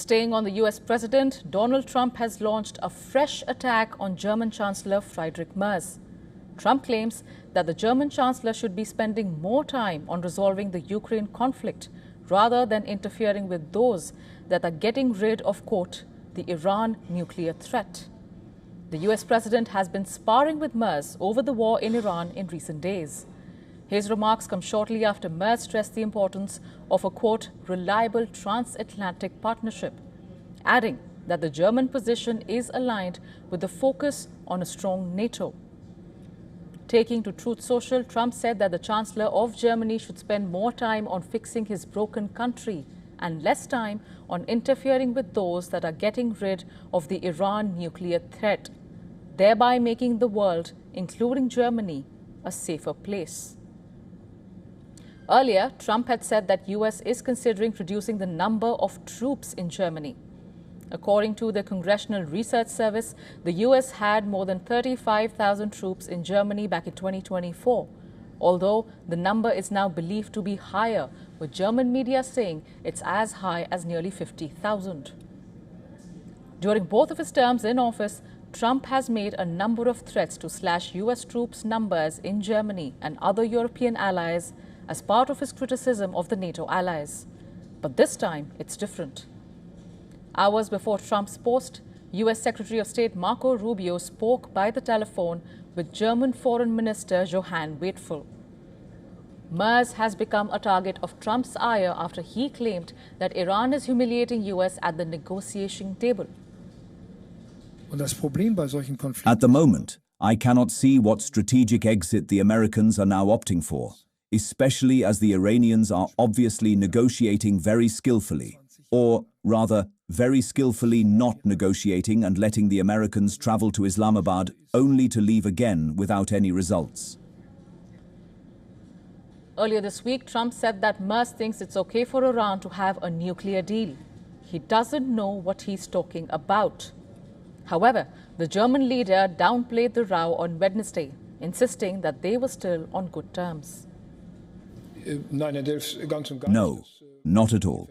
Staying on the US president, Donald Trump has launched a fresh attack on German Chancellor Friedrich Merz. Trump claims that the German Chancellor should be spending more time on resolving the Ukraine conflict rather than interfering with those that are getting rid of, quote, the Iran nuclear threat. The US president has been sparring with Merz over the war in Iran in recent days. His remarks come shortly after Merz stressed the importance of a, quote, reliable transatlantic partnership, adding that the German position is aligned with the focus on a strong NATO. Taking to Truth Social, Trump said that the Chancellor of Germany should spend more time on fixing his broken country and less time on interfering with those that are getting rid of the Iran nuclear threat, thereby making the world, including Germany, a safer place. Earlier, Trump had said that US is considering reducing the number of troops in Germany. According to the Congressional Research Service, the US had more than 35,000 troops in Germany back in 2024, although the number is now believed to be higher, with German media saying it's as high as nearly 50,000. During both of his terms in office, Trump has made a number of threats to slash US troops' numbers in Germany and other European allies as part of his criticism of the NATO allies. But this time, it's different. Hours before Trump's post, US Secretary of State Marco Rubio spoke by the telephone with German Foreign Minister Johann Wadephul. Merz has become a target of Trump's ire after he claimed that Iran is humiliating US at the negotiation table. At the moment, I cannot see what strategic exit the Americans are now opting for, especially as the Iranians are obviously negotiating very skillfully, or rather, very skillfully not negotiating and letting the Americans travel to Islamabad only to leave again without any results. Earlier this week, Trump said that Merz thinks it's okay for Iran to have a nuclear deal. He doesn't know what he's talking about. However, the German leader downplayed the row on Wednesday, insisting that they were still on good terms. No, not at all.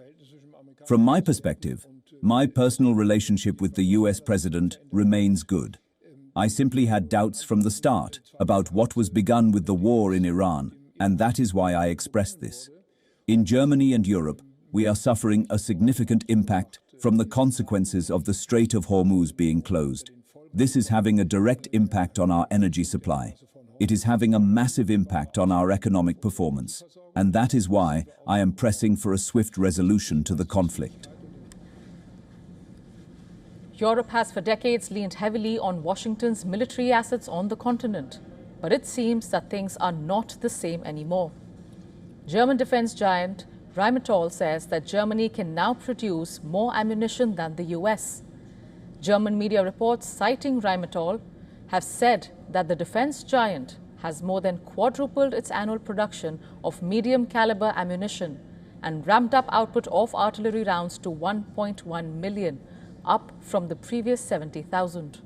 From my perspective, my personal relationship with the US president remains good. I simply had doubts from the start about what was begun with the war in Iran, and that is why I expressed this. In Germany and Europe, we are suffering a significant impact from the consequences of the Strait of Hormuz being closed. This is having a direct impact on our energy supply. It is having a massive impact on our economic performance, and that is why I am pressing for a swift resolution to the conflict. Europe has for decades leaned heavily on Washington's military assets on the continent, but it seems that things are not the same anymore. German defense giant Rheinmetall says that Germany can now produce more ammunition than the US. German media reports citing Rheinmetall have said that the defense giant has more than quadrupled its annual production of medium-caliber ammunition and ramped up output of artillery rounds to 1.1 million, up from the previous 70,000.